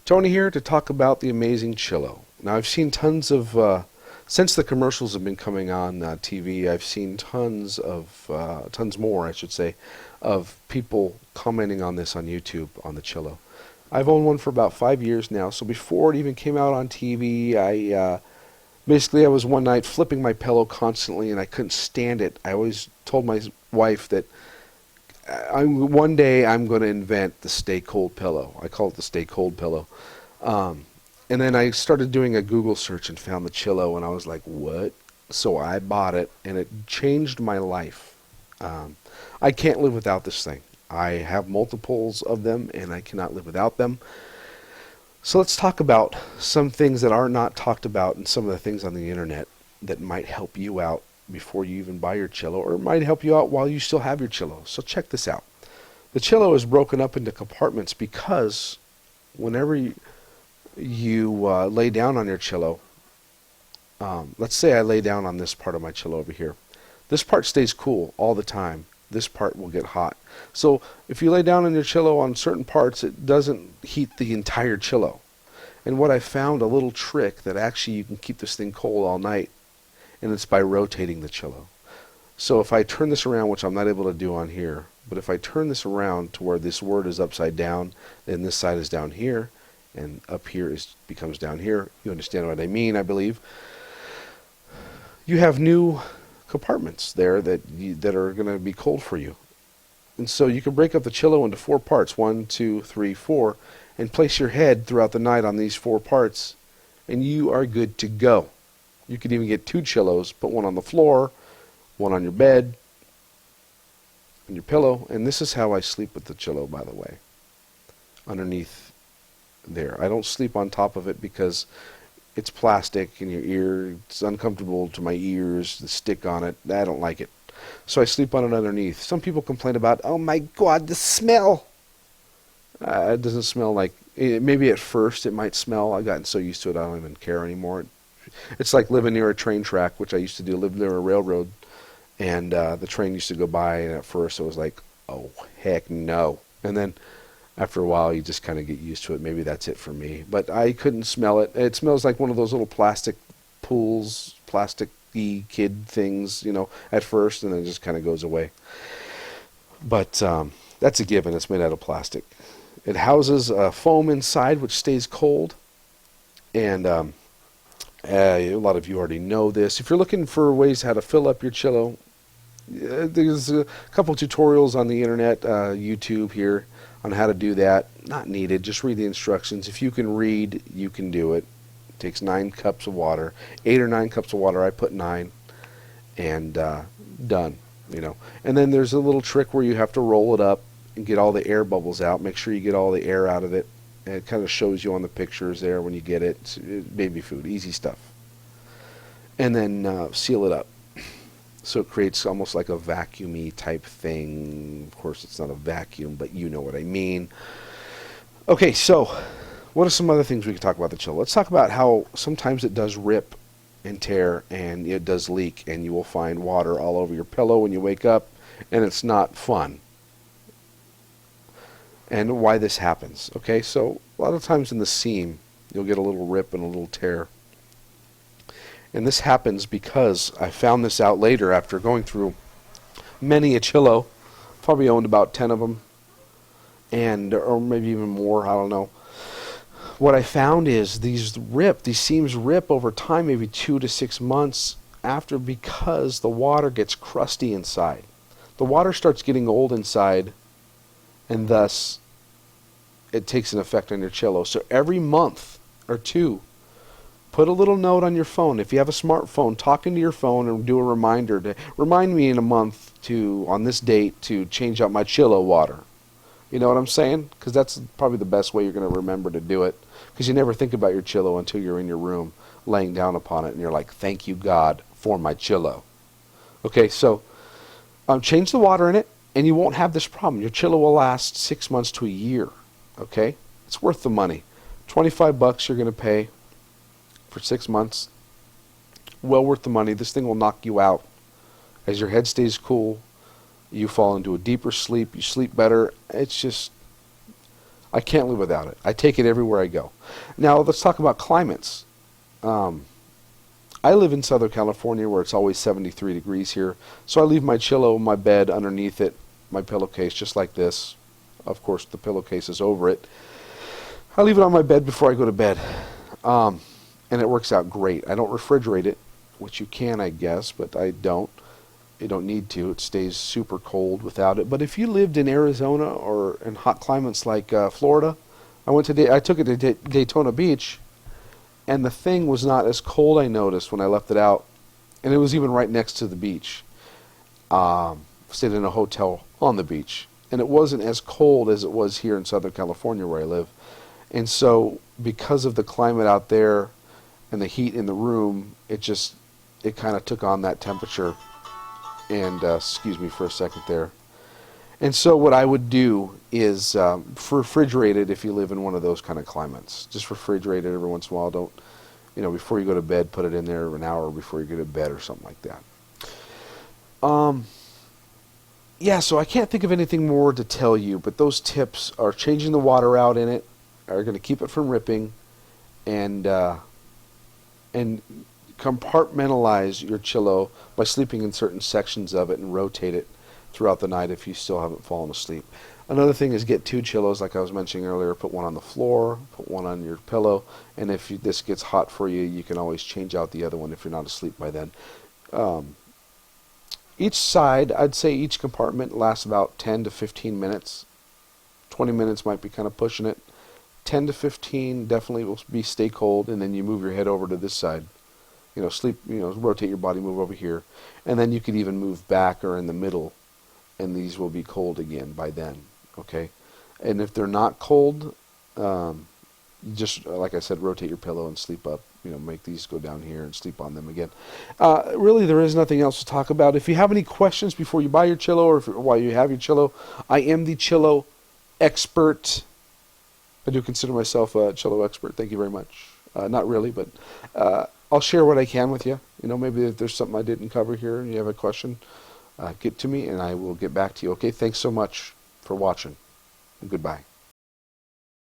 Tony here to talk about the amazing Chillow. Now, I've seen tons of, since the commercials have been coming on TV, I've seen tons more, I should say, of people commenting on this on YouTube, on the Chillow. I've owned one for about 5 years now, so before it even came out on TV, I was one night flipping my pillow constantly, and I couldn't stand it. I always told my wife that one day I'm going to invent the stay cold pillow. I call it the stay cold pillow. And then I started doing a Google search and found the Chillow, and I was like, what? So I bought it, and it changed my life. I can't live without this thing. I have multiples of them, and I cannot live without them. So let's talk about some things that are not talked about and some of the things on the internet that might help you out before you even buy your Chillow, or might help you out while you still have your Chillow. So check this out. The Chillow is broken up into compartments because whenever you lay down on your Chillow, let's say I lay down on this part of my Chillow over here. This part stays cool all the time. This part will get hot. So if you lay down on your Chillow on certain parts, it doesn't heat the entire Chillow. And what I found, a little trick that actually you can keep this thing cold all night, and it's by rotating the Chillow. So if I turn this around, which I'm not able to do on here, but if I turn this around to where this word is upside down, then this side is down here, and up here becomes down here. You understand what I mean, I believe. You have new compartments there that are going to be cold for you. And so you can break up the Chillow into 4 parts, 1, 2, 3, 4, and place your head throughout the night on these 4 parts, and you are good to go. You could even get 2 Chillows, put one on the floor, one on your bed, on your pillow, and this is how I sleep with the Chillow, by the way, underneath there. I don't sleep on top of it because it's plastic in your ear. It's uncomfortable to my ears, the stick on it. I don't like it. So I sleep on it underneath. Some people complain about, oh my God, the smell. It doesn't smell like, maybe at first it might smell. I've gotten so used to it I don't even care anymore. It's like living near a train track, which I used to do, live near a railroad, and the train used to go by, and at first it was like, oh, heck no. And then after a while, you just kind of get used to it. Maybe that's it for me. But I couldn't smell it. It smells like one of those little plastic pools, plastic-y kid things, at first, and then it just kind of goes away. But that's a given. It's made out of plastic. It houses foam inside, which stays cold, and a lot of you already know this. If you're looking for ways how to fill up your Chillow, there's a couple tutorials on the internet, YouTube here, on how to do that. Not needed. Just read the instructions. If you can read, you can do it. It takes 9 cups of water, 8 or 9 cups of water. I put 9, and done. And then there's a little trick where you have to roll it up and get all the air bubbles out. Make sure you get all the air out of it. And it kind of shows you on the pictures there when you get it. It's baby food, easy stuff. And then seal it up. So it creates almost like a vacuumy type thing. Of course, it's not a vacuum, but you know what I mean. Okay, so what are some other things we can talk about the Chillow? Let's talk about how sometimes it does rip and tear, and it does leak, and you will find water all over your pillow when you wake up, and it's not fun. And why this happens. Okay, so a lot of times in the seam, you'll get a little rip and a little tear. And this happens because I found this out later after going through many a Chillow. Probably owned about 10 of them, or maybe even more, I don't know. What I found is these seams rip over time, maybe 2 to 6 months after, because the water gets crusty inside. The water starts getting old inside, and thus it takes an effect on your Chillow. So every month or 2, put a little note on your phone. If you have a smartphone, talk into your phone and do a reminder to remind me in a month on this date to change out my Chillow water. You know what I'm saying? Because that's probably the best way you're going to remember to do it. Because you never think about your Chillow until you're in your room laying down upon it and you're like, thank you God for my Chillow. Okay, so change the water in it and you won't have this problem. Your Chillow will last 6 months to a year. Okay? It's worth the money. $25 you're going to pay for 6 months. Well worth the money. This thing will knock you out. As your head stays cool, you fall into a deeper sleep. You sleep better. It's just, I can't live without it. I take it everywhere I go. Now let's talk about climates. Um, I live in Southern California where it's always 73 degrees here, so I leave my Chillow in my bed underneath it, my pillowcase, just like this. Of course, the pillowcase is over it. I leave it on my bed before I go to bed, and it works out great. I don't refrigerate it, which you can, I guess, but I don't. You don't need to. It stays super cold without it. But if you lived in Arizona or in hot climates like Florida, I took it to Daytona Beach, and the thing was not as cold, I noticed, when I left it out, and it was even right next to the beach. Stayed in a hotel on the beach, and it wasn't as cold as it was here in Southern California where I live. And so because of the climate out there and the heat in the room, it kind of took on that temperature. And excuse me for a second there. And so what I would do is refrigerate it if you live in one of those kind of climates. Just refrigerate it every once in a while. Don't, before you go to bed, put it in there an hour before you go to bed or something like that. Yeah, so I can't think of anything more to tell you, but those tips are changing the water out in it, are going to keep it from ripping, and compartmentalize your Chillow by sleeping in certain sections of it and rotate it throughout the night if you still haven't fallen asleep. Another thing is get 2 Chillows, like I was mentioning earlier. Put one on the floor, put one on your pillow, and if this gets hot for you, you can always change out the other one if you're not asleep by then. Each side, I'd say each compartment lasts about 10 to 15 minutes. 20 minutes might be kind of pushing it. 10 to 15 definitely will stay cold, and then you move your head over to this side. Sleep, rotate your body, move over here. And then you could even move back or in the middle, and these will be cold again by then, okay? And if they're not cold, just, like I said, rotate your pillow and sleep up. Make these go down here and sleep on them again. Really, there is nothing else to talk about. If you have any questions before you buy your Chillow or while you have your Chillow, I am the Chillow expert. I do consider myself a Chillow expert. Thank you very much. Not really, but I'll share what I can with you. Maybe if there's something I didn't cover here and you have a question, get to me and I will get back to you. Okay, thanks so much for watching, and goodbye.